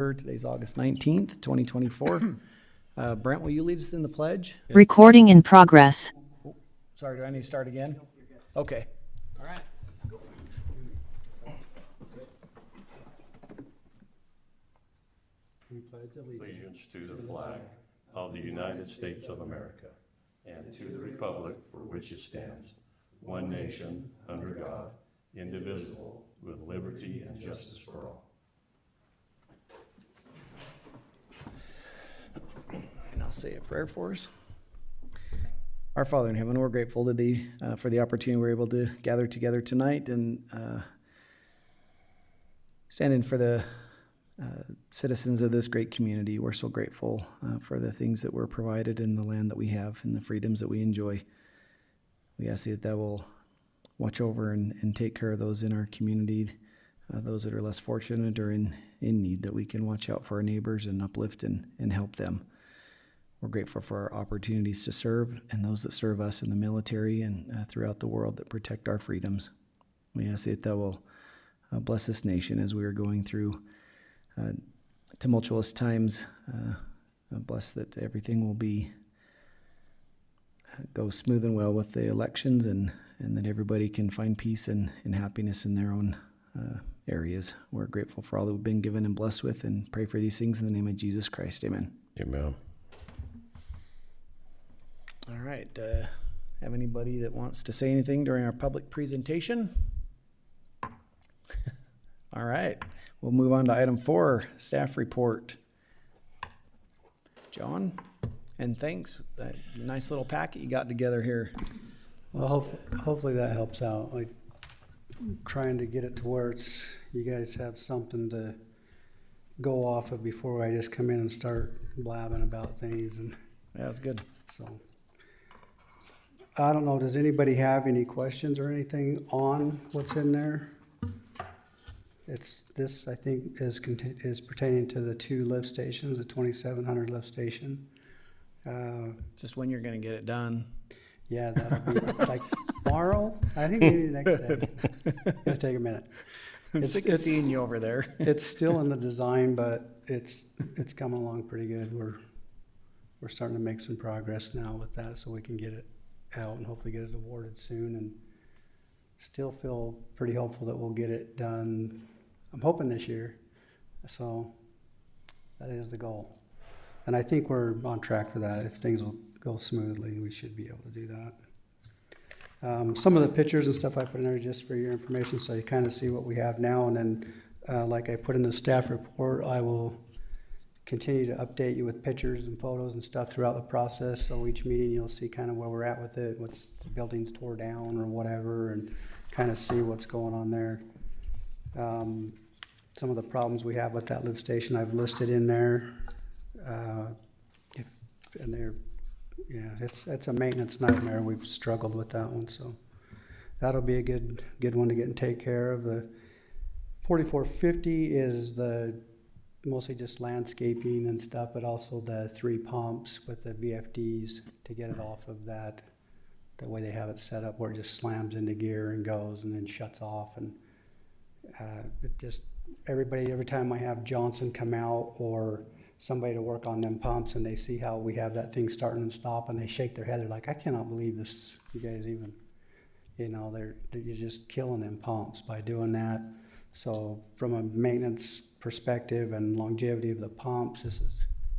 Today's August 19th, 2024. Brent, will you lead us in the pledge? Recording in progress. Sorry, do I need to start again? Okay. All right. Let's go. Allegiance to the flag of the United States of America and to the republic for which it stands, one nation, under God, indivisible, with liberty and justice for all. And I'll say a prayer for us. Our Father in heaven, we're grateful to Thee for the opportunity we're able to gather together tonight and stand in for the citizens of this great community. We're so grateful for the things that we're provided in the land that we have and the freedoms that we enjoy. We ask that Thou will watch over and take care of those in our community, those that are less fortunate or in need, that we can watch out for our neighbors and uplift and help them. We're grateful for our opportunities to serve and those that serve us in the military and throughout the world that protect our freedoms. We ask that Thou will bless this nation as we are going through tumultuous times. Bless that everything will go smooth and well with the elections and that everybody can find peace and happiness in their own areas. We're grateful for all that we've been given and blessed with and pray for these things in the name of Jesus Christ. Amen. Amen. All right. Have anybody that wants to say anything during our public presentation? All right. We'll move on to item 4, staff report. John, and thanks. That nice little packet you got together here. Well, hopefully that helps out. Like trying to get it to where you guys have something to go off of before I just come in and start blabbing about things. And Yeah, that's good. so I don't know, does anybody have any questions or anything on what's in there? This I think is pertaining to the 2 lift stations, the 2700 lift station. Just when you're going to get it done. Yeah, that'll be like tomorrow. I think maybe next day. It'll take a minute. I'm sick of seeing you over there. It's still in the design, but it's coming along pretty good. We're starting to make some progress now with that, so we can get it out and hopefully get it awarded soon. And still feel pretty hopeful that we'll get it done. I'm hoping this year. So that is the goal. And I think we're on track for that. If things will go smoothly, we should be able to do that. Some of the pictures and stuff I put in there just for your information, so you kind of see what we have now. And then, like I put in the staff report, I will continue to update you with pictures and photos and stuff throughout the process. So each meeting you'll see kind of where we're at with it, what's the buildings tore down or whatever, and kind of see what's going on there. Some of the problems we have with that lift station I've listed in there. It's a maintenance nightmare. We've struggled with that one, so that'll be a good one to get and take care of. The 4450 is mostly just landscaping and stuff, but also the 3 pumps with the VFDs to get it off of that. The way they have it set up where it just slams into gear and goes and then shuts off. And it just, every time I have Johnson come out or somebody to work on them pumps and they see how we have that thing starting and stop and they shake their head, they're like, I cannot believe this, you guys even, you're just killing them pumps by doing that. So from a maintenance perspective and longevity of the pumps,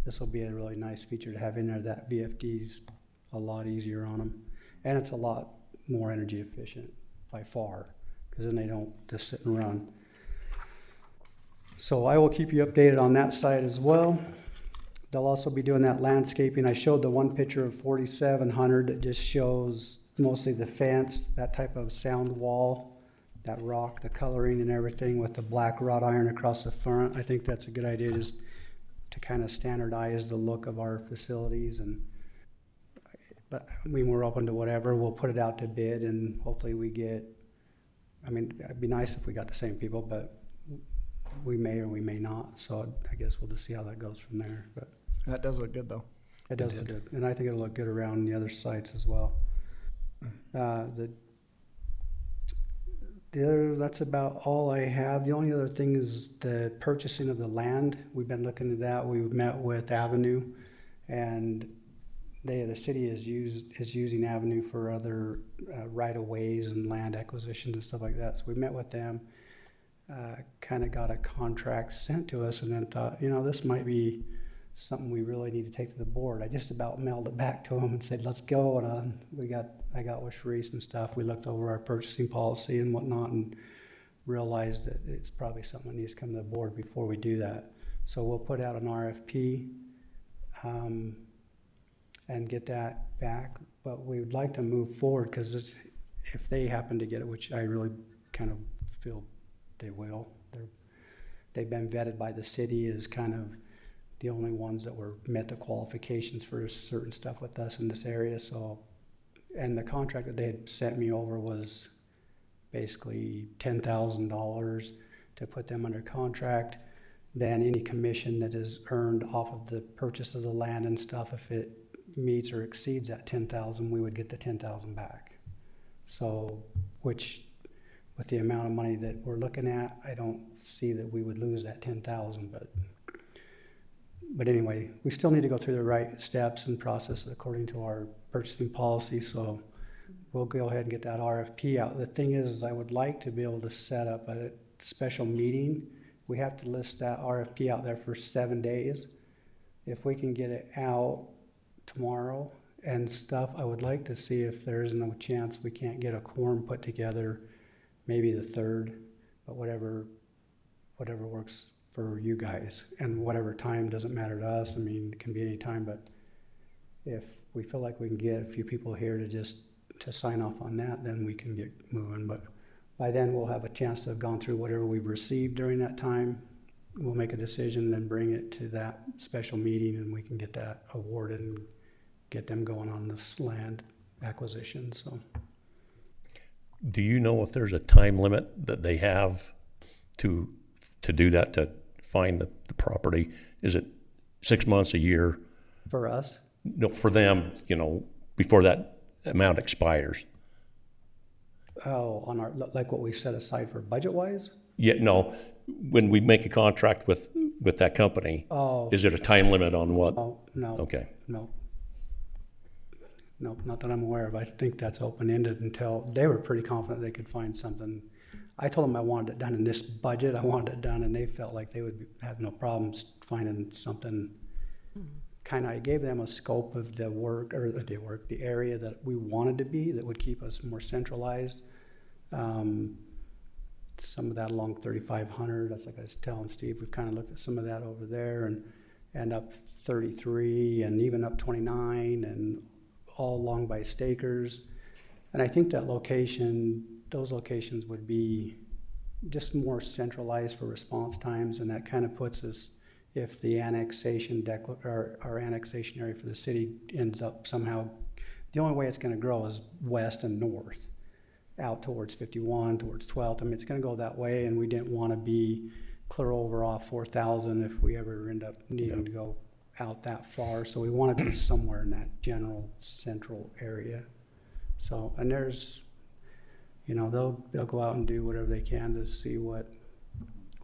this will be a really nice feature to have in there. That VFD's a lot easier on them. And it's a lot more energy efficient by far, because then they don't just sit and run. So I will keep you updated on that side as well. They'll also be doing that landscaping. I showed the one picture of 4700 that just shows mostly the fence, that type of sound wall, that rock, the coloring and everything with the black wrought iron across the front. I think that's a good idea, just to kind of standardize the look of our facilities. But I mean, we're open to whatever. We'll put it out to bid and hopefully we get, it'd be nice if we got the same people, but we may or we may not. So I guess we'll just see how that goes from there. But That does look good, though. it does look good. And I think it'll look good around the other sites as well. That's about all I have. The only other thing is the purchasing of the land. We've been looking at that. We've met with Avenue, and the city is using Avenue for other right of ways and land acquisitions and stuff like that. So we met with them, kind of got a contract sent to us, and then thought, this might be something we really need to take to the board. I just about mailed it back to them and said, let's go. And I got with Sharice and stuff. We looked over our purchasing policy and whatnot and realized that it's probably something that needs to come to the board before we do that. So we'll put out an RFP and get that back. But we would like to move forward because if they happen to get it, which I really kind of feel they will, they've been vetted by the city as kind of the only ones that met the qualifications for certain stuff with us in this area. So, and the contract that they had sent me over was basically $10,000 to put them under contract. Then any commission that is earned off of the purchase of the land and stuff, if it meets or exceeds that 10,000, we would get the 10,000 back. So, which with the amount of money that we're looking at, I don't see that we would lose that 10,000, but anyway, we still need to go through the right steps and process according to our purchasing policy, so we'll go ahead and get that RFP out. The thing is, I would like to be able to set up a special meeting. We have to list that RFP out there for 7 days. If we can get it out tomorrow and stuff, I would like to see if there's no chance we can't get a quorum put together, maybe the 3rd, but whatever works for you guys, and whatever time doesn't matter to us. I mean, it can be any time, but if we feel like we can get a few people here to sign off on that, then we can get moving. But by then we'll have a chance to have gone through whatever we've received during that time. We'll make a decision, then bring it to that special meeting, and we can get that awarded and get them going on this land acquisition. So, Do you know if there's a time limit that they have to do that, to find the property? Is it 6 months, a year? for us, No, for them, before that amount expires. on our, like what we set aside for budget-wise? Yeah, no, when we make a contract with that company, Oh, is it a time limit on what? oh, no. Okay. No. No, not that I'm aware of. I think that's open-ended until, they were pretty confident they could find something. I told them I wanted it done in this budget. I wanted it done, and they felt like they would have no problems finding something. Kind of, I gave them a scope of the area that we wanted to be, that would keep us more centralized. Some of that along 3500, that's like I was telling Steve, we've kind of looked at some of that over there, and up 33, and even up 29, and all along by Stakers. And I think that those locations would be just more centralized for response times, and that kind of puts us, if the annexation our annexation area for the city ends up somehow, the only way it's going to grow is west and north, out towards 51, towards 12th. I mean, it's going to go that way, and we didn't want to be clear over off 4,000 if we ever end up needing to go out that far. So we want to be somewhere in that general central area. So, and there's, they'll go out and do whatever they can to see what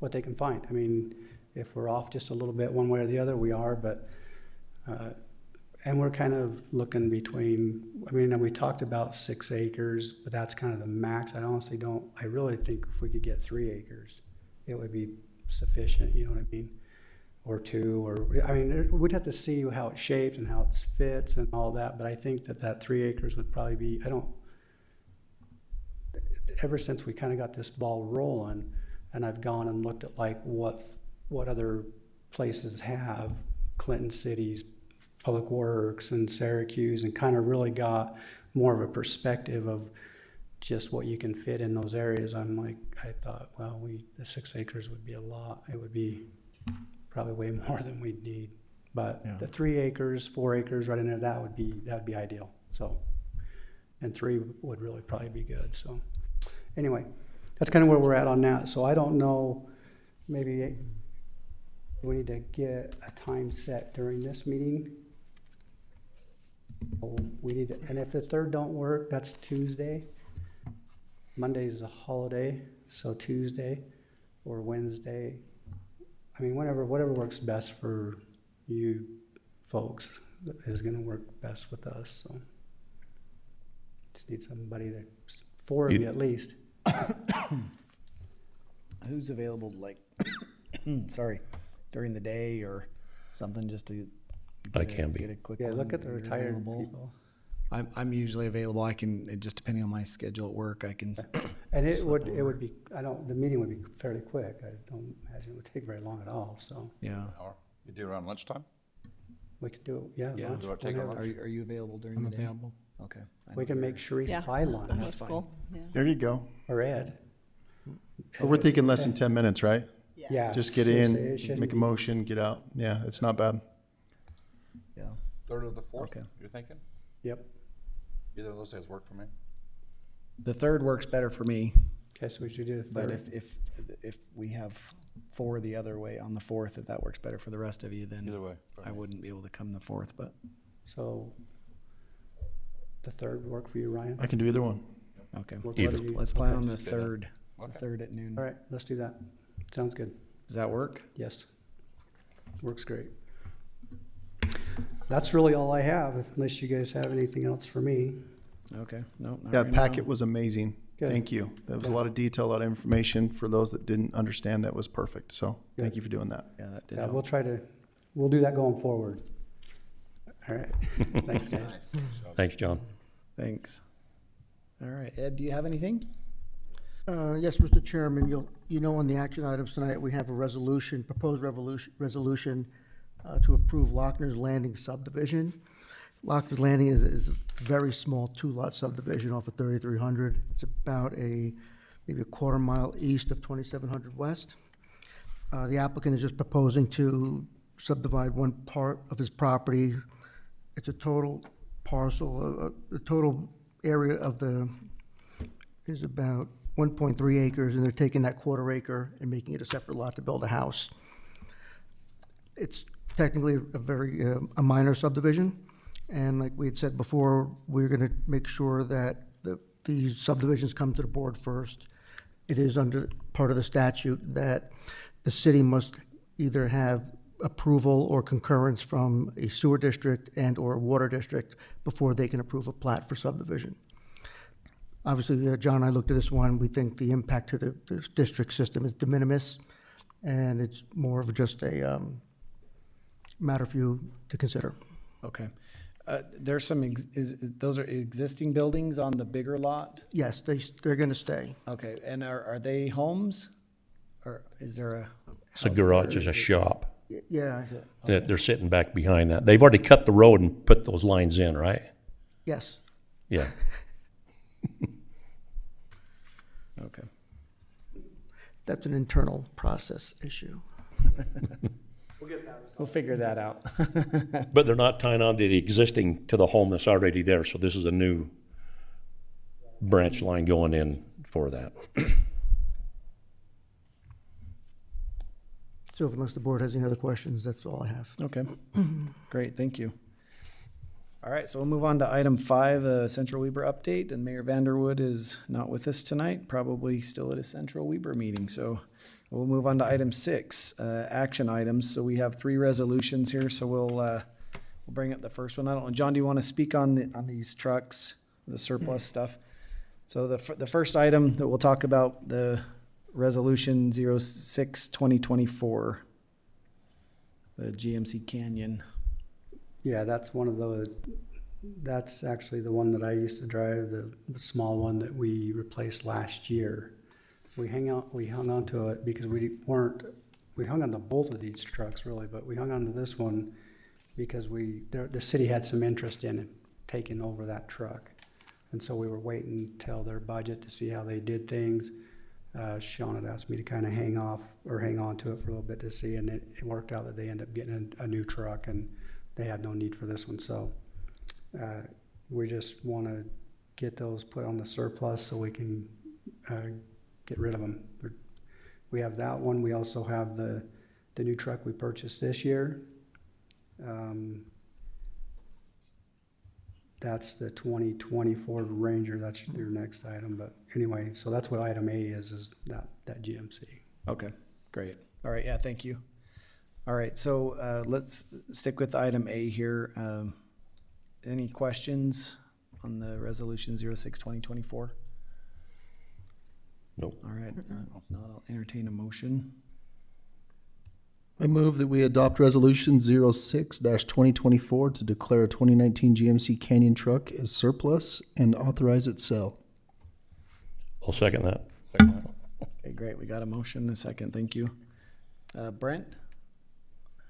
they can find. I mean, if we're off just a little bit one way or the other, we are, but and we're kind of looking between, we talked about 6 acres, but that's kind of the max. I really think if we could get 3 acres, it would be sufficient, you know what I mean? Or 2, we'd have to see how it's shaped and how it fits and all that, but I think that 3 acres would probably be, ever since we kind of got this ball rolling, and I've gone and looked at like what other places have, Clinton Cities, Public Works, and Syracuse, and kind of really got more of a perspective of just what you can fit in those areas. I thought, well, the 6 acres would be a lot. It would be probably way more than we'd need. But Yeah. the 3 acres, 4 acres right in there, that would be ideal. So, and 3 would really probably be good. So anyway, that's kind of where we're at on that. So I don't know, maybe we need to get a time set during this meeting. And if the 3rd don't work, that's Tuesday. Monday's a holiday, so Tuesday or Wednesday. I mean, whatever works best for you folks is gonna work best with us, so. Just need somebody to, 4 of you at least. Who's available, like, sorry, during the day or something, just to I can be. get a quick Yeah, one look at the if you're retired available. people. I'm usually available. I can, it just depending on my schedule at work, I can. And it slip would over. be, the meeting would be fairly quick. I don't imagine it would take very long at all, so Yeah. Hour. You do around lunchtime? we could do it, yeah. Yeah. lunch, Do I take a whenever. lunch? Are you available during I'm the day? available. Okay. I We know can you're- make Sharice Yeah. fly lunch, That's fine. Cool. Yeah. There you go. or Ed. But we're thinking less than 10 minutes, right? Yeah. Just get seriously, it in, shouldn't make a be- motion, get out. Yeah, it's not bad. Yeah. 3rd or the 4th, Okay. you're thinking? Yep. Either of those days work for me. The 3rd works better for me, Okay, so we should do the but 3rd. if we have 4 the other way on the 4th, if that works better for the rest of you, then Either way. for I me. wouldn't be able to come the 4th, but, So the 3rd would work for you, Ryan? I can do either one. okay. Work Let's, for you. let's plan on the Tuesday then. 3rd, the Okay. 3rd at noon. All right, let's do that. Sounds good. Does that work? Yes. Works great. That's really all I have, unless you guys have anything else for me. Okay, no, not That right now. packet was amazing. Good. Thank you. There was a Yeah. lot of detail, a lot of information. For those that didn't understand, that was perfect. So thank Good. you for doing that. Yeah, that did Yeah, help. we'll do that going forward. All right, thanks, guys. Thanks, John. Thanks. All right, Ed, do you have anything? Yes, Mr. Chairman, you know on the action items tonight, we have a resolution, proposed resolution to approve Lochner's Landing subdivision. Lochner's Landing is a very small 2-lot subdivision off of 3300. It's about maybe a quarter mile east of 2700 West. The applicant is just proposing to subdivide one part of his property. It's a total parcel, the total area of is about 1.3 acres, and they're taking that quarter acre and making it a separate lot to build a house. It's technically a minor subdivision, and like we had said before, we're gonna make sure that the subdivisions come to the board first. It is under part of the statute that the city must either have approval or concurrence from a sewer district and/or a water district before they can approve a plat for subdivision. Obviously, John and I looked at this one, we think the impact to the district system is de minimis, and it's more of just a matter for you to consider. Okay. There's some, those are existing buildings on the bigger lot? Yes, they're gonna stay. Okay, and are they homes? Or is there a? It's a house there, garage, or is a is it- shop. Yeah, They're sitting back behind that. They've already cut the road and put those lines in, right? yes. Yeah. Okay. That's an internal process issue. We'll figure that out. But they're not tying on to the existing, to the home that's already there, so this is a new branch line going in for that. So unless the board has any other questions, that's all I have. Okay, great, thank you. All right, so we'll move on to item 5, Central Weber update, and Mayor Vanderwood is not with us tonight, probably still at a Central Weber meeting, so we'll move on to item 6, action items. So we have 3 resolutions here, so we'll bring up the first one. I don't know, John, do you want to speak on these trucks, the surplus stuff? So the first item that we'll talk about, the resolution 06-2024, the GMC Canyon. Yeah, that's that's actually the one that I used to drive, the small one that we replaced last year. We hung on to it because we hung on to both of these trucks really, but we hung on to this one because the city had some interest in taking over that truck. And so we were waiting till their budget to see how they did things. Sean had asked me to kind of hang on to it for a little bit to see, and it worked out that they ended up getting a new truck, and they had no need for this one. So we just want to get those put on the surplus so we can get rid of them. We have that one. We also have the new truck we purchased this year. That's the 2024 Ranger. That's your next item. But anyway, so that's what item A is that GMC. Okay, great. All right, yeah, thank you. All right, so let's stick with item A here. Any questions on the resolution 06-2024? Nope. All right, now I'll entertain a motion. I move that we adopt resolution 06-2024 to declare a 2019 GMC Canyon truck as surplus and authorize its sale. I'll second that. Second. Okay, great. We got a motion and a second. Thank you. Brent,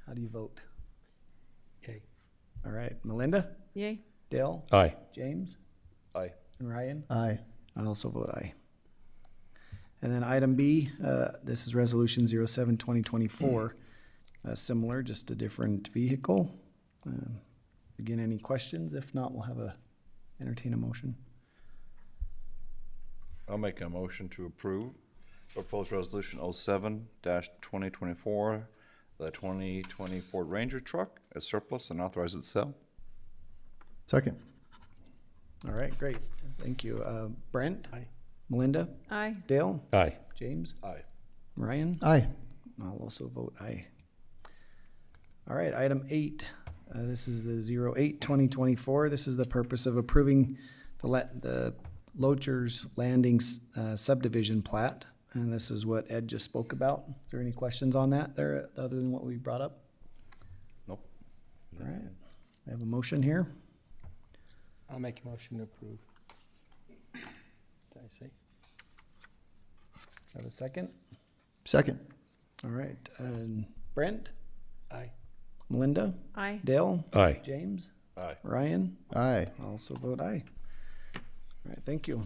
how do you vote? Okay. All right, Melinda, Yay. Dale, Aye. James, Aye. and Ryan? Aye. I also vote aye. And then item B, this is resolution 07-2024. Similar, just a different vehicle. Again, any questions? If not, we'll have entertain a motion. I'll make a motion to approve proposed resolution 07-2024, the 2020 Ford Ranger truck as surplus and authorize its sale. Second. All right, great. Thank you. Brent? Aye. Melinda? Aye. Dale? Aye. James? Aye. Ryan? Aye. I'll also vote aye. All right, item 8. This is the 08-2024. This is the purpose of approving the Locher's Landing subdivision plat. And this is what Ed just spoke about. Is there any questions on that there, other than what we brought up? Nope. All right, we have a motion here. I'll make a motion to approve. Did I say? Have a second? Second. All right, Brent? Aye. Melinda? Aye. Dale? Aye. James? Aye. Ryan? Aye. I also vote aye. All right, thank you.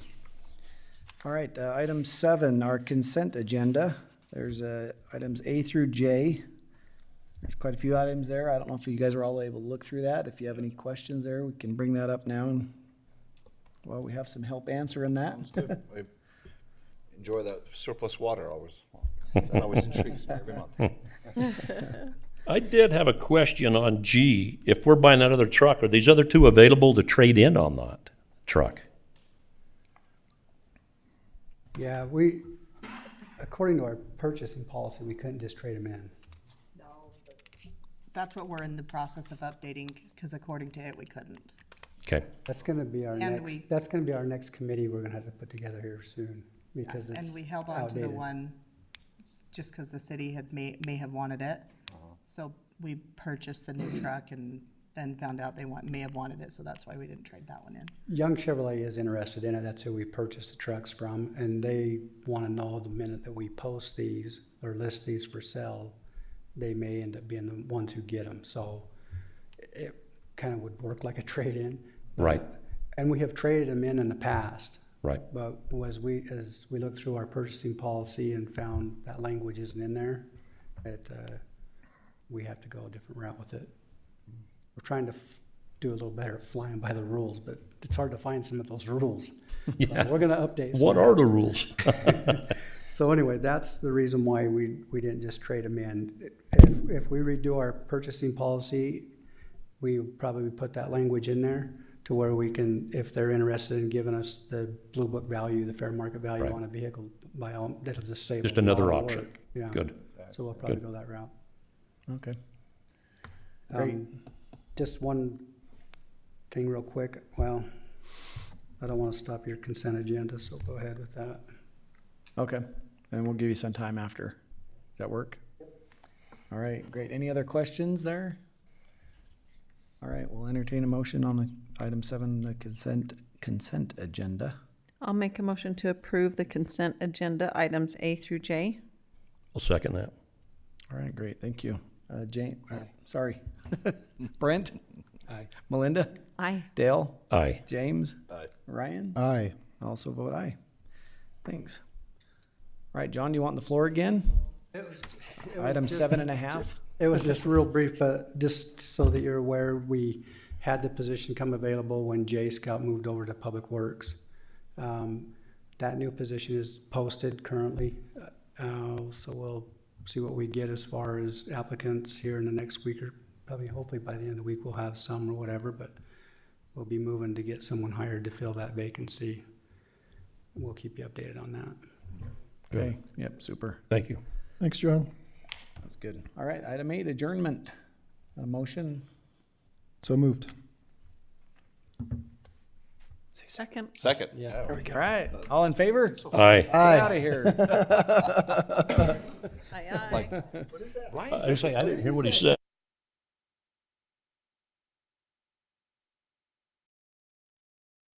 All right, item 7, our consent agenda. There's items A through J. There's quite a few items there. I don't know if you guys are all able to look through that. If you have any questions there, we can bring that up now. And, well, we have some help answering that. I enjoy that surplus water always. That always intrigues me every month. I did have a question on G. If we're buying that other truck, are these other two available to trade in on that truck? Yeah, according to our purchasing policy, we couldn't just trade them in. That's what we're in the process of updating, because according to it, we couldn't. Okay. That's gonna be our And we- that's gonna be our next committee we're gonna have to put together here soon, because it's And we held on to the outdated. one just because the city may have wanted it. So we purchased the new truck and then found out they may have wanted it, so that's why we didn't trade that one in. Young Chevrolet is interested in it, that's who we purchased the trucks from, and they wanna know the minute that we post these or list these for sale, they may end up being the ones who get them, so it kinda would work like a trade-in. Right. And we have traded them in the past. Right. But as we looked through our purchasing policy and found that language isn't in there, we have to go a different route with it. We're trying to do a little better at flying by the rules, but it's hard to find some of those rules. Yeah. So we're gonna update. some What of are that. the rules? So anyway, that's the reason why we didn't just trade them in. If we redo our purchasing policy, we probably put that language in there to where we can, if they're interested in giving us the blue book value, the fair market value Right. on a vehicle, by all, that'll just save. Just a lot another of option. work. Yeah. Good. So we'll probably Good. go that route. Okay. Great. Just one thing real quick. Well, I don't want to stop your consent agenda, so go ahead with that. Okay, and we'll give you some time after. Does that work? All right, great. Any other questions there? All right, we'll entertain a motion on the item 7, the consent agenda. I'll make a motion to approve the consent agenda items A through J. I'll second that. All right, great, thank you. Jane, sorry. Brent? Aye. Melinda? Aye. Dale? Aye. James? Aye. Ryan? Aye. I also vote aye. Thanks. All right, John, do you want the floor again? Item 7.5? It was just real brief, but just so that you're aware, we had the position come available when Jay Scout moved over to Public Works. That new position is posted currently, so we'll see what we get as far as applicants here in the next week, or probably hopefully by the end of the week we'll have some or whatever, but we'll be moving to get someone hired to fill that vacancy. we'll keep you updated on that. Okay, yep, super. Thank you. Thanks, John. That's good. All right, item 8, adjournment. A motion? So moved. Second. Second. Yeah. All right, all in favor? Aye. Get out of here. Aye, aye. I didn't hear what he said.